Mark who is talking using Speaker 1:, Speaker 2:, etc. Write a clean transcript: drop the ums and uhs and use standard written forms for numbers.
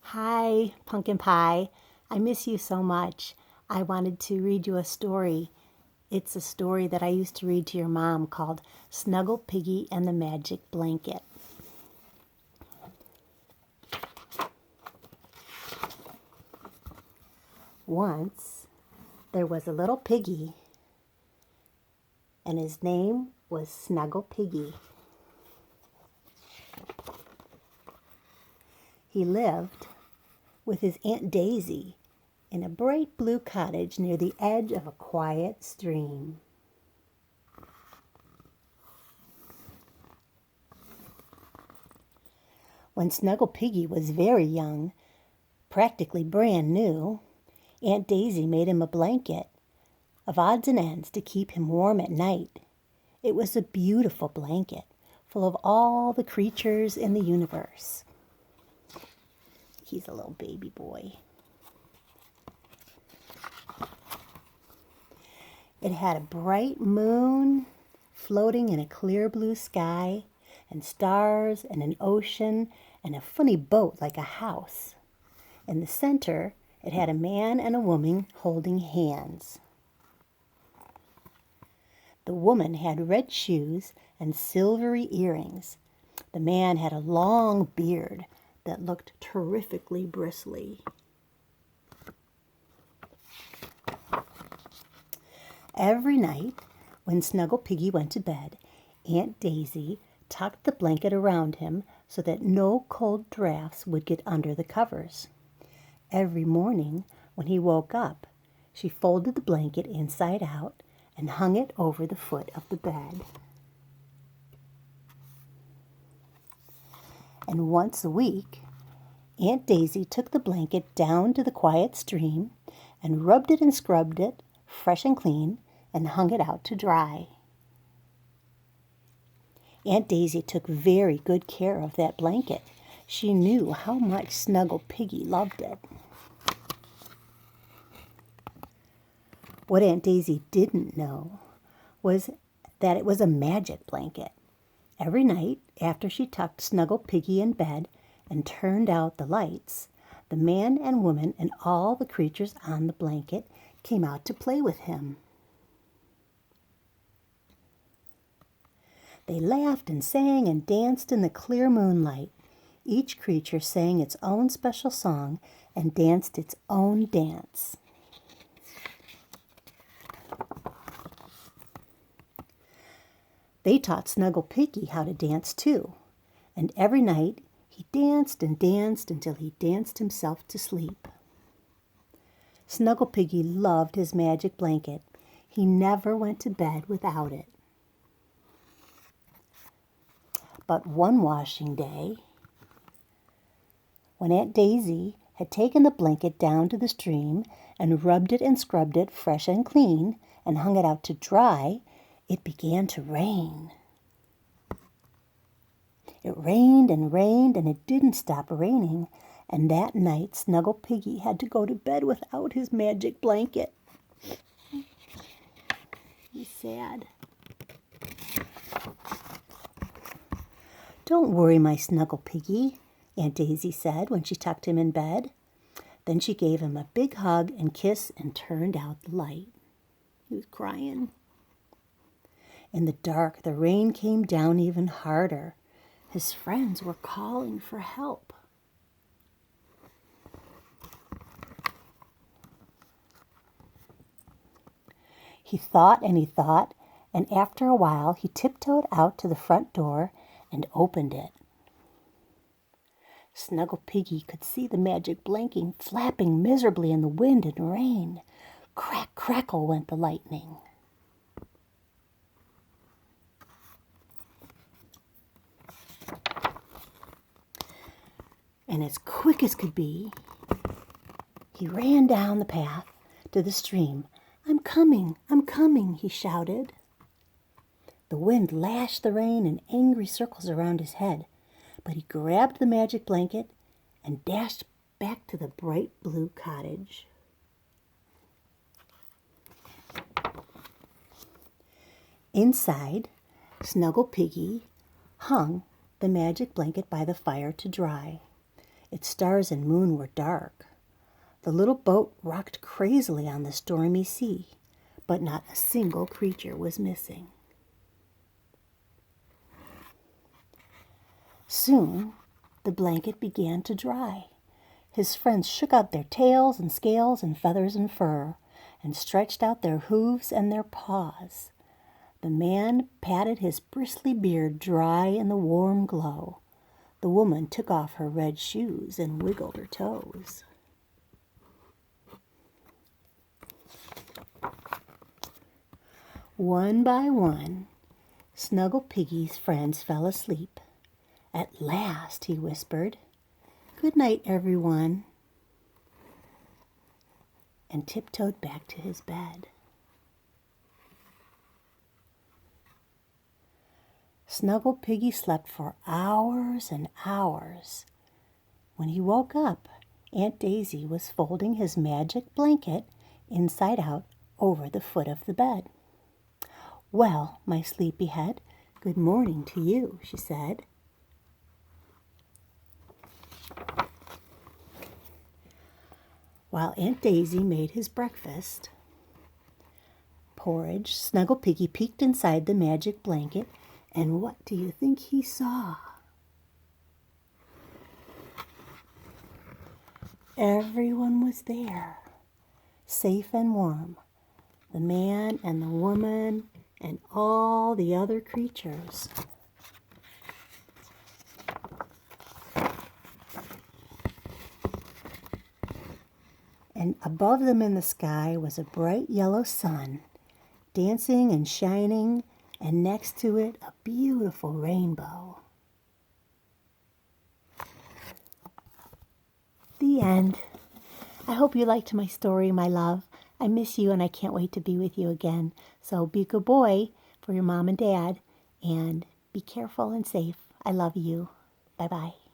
Speaker 1: Hi, Pumpkin Pie. I miss you so much. I wanted to read you a story. It's a story that I used to read to your mom called Snuggle Piggy and the Magic Blanket. Once, there was a little piggy, and his name was Snuggle Piggy. He lived with his Aunt Daisy in a bright blue cottage near the edge of a quiet stream. When Snuggle Piggy was very young, practically brand new, Aunt Daisy made him a blanket of odds and ends to keep him warm at night. It was a beautiful blanket full of all the creatures in the universe. He's a little baby boy. It had a bright moon floating in a clear blue sky, and stars and an ocean and a funny boat like a house. In the center, it had a man and a woman holding hands. The woman had red shoes and silvery earrings. The man had a long beard that looked terrifically bristly. Every night, when Snuggle Piggy went to bed, Aunt Daisy tucked the blanket around him so that no cold drafts would get under the covers. Every morning, when he woke up, she folded the blanket inside out and hung it over the foot of the bed. And once a week, Aunt Daisy took the blanket down to the quiet stream and rubbed it and scrubbed it, fresh and clean, and hung it out to dry. Aunt Daisy took very good care of that blanket. She knew how much Snuggle Piggy loved it. What Aunt Daisy didn't know was that it was a magic blanket. Every night, after she tucked Snuggle Piggy in bed and turned out the lights, the man and woman and all the creatures on the blanket came out to play with him. They laughed and sang and danced in the clear moonlight. Each creature sang its own special song and danced its own dance. They taught Snuggle Piggy how to dance too, and every night he danced and danced until he danced himself to sleep. Snuggle Piggy loved his magic blanket. He never went to bed without it. But one washing day, when Aunt Daisy had taken the blanket down to the stream and rubbed it and scrubbed it fresh and clean and hung it out to dry, it began to rain. It rained and rained, and it didn't stop raining, and that night Snuggle Piggy had to go to bed without his magic blanket. He's sad. "Don't worry, my Snuggle Piggy," Aunt Daisy said when she tucked him in bed. Then she gave him a big hug and kiss and turned out the light. He was crying. In the dark, the rain came down even harder. His friends were calling for help. He thought, and after a while he tiptoed out to the front door and opened it. Snuggle Piggy could see the magic blanket flapping miserably in the wind and rain. Crack, crackle went the lightning. And as quick as could be, he ran down the path to the stream. I'm coming," he shouted. The wind lashed the rain in angry circles around his head, but he grabbed the magic blanket and dashed back to the bright blue cottage. Inside, Snuggle Piggy hung the magic blanket by the fire to dry. Its stars and moon were dark. The little boat rocked crazily on the stormy sea, but not a single creature was missing. Soon, the blanket began to dry. His friends shook out their tails and scales and feathers and fur, and stretched out their hooves and their paws. The man patted his bristly beard dry in the warm glow. The woman took off her red shoes and wiggled her toes. One by one, Snuggle Piggy's friends fell asleep. At last, he whispered, "Good night, everyone," and tiptoed back to his bed. Snuggle Piggy slept for hours and hours. When he woke up, Aunt Daisy was folding his magic blanket inside out over the foot of the bed. "Well, my sleepyhead, good morning to you," she said. While Aunt Daisy made his breakfast porridge, Snuggle Piggy peeked inside the magic blanket, and what do you think he saw? Everyone was there, safe and warm. The man and the woman and all the other creatures. And above them in the sky was a bright yellow sun, dancing and shining, and next to it a beautiful rainbow. The end. I hope you liked my story, my love. I miss you and I can't wait to be with you again. So be a good boy for your mom and dad, and be careful and safe. I love you. Bye-bye.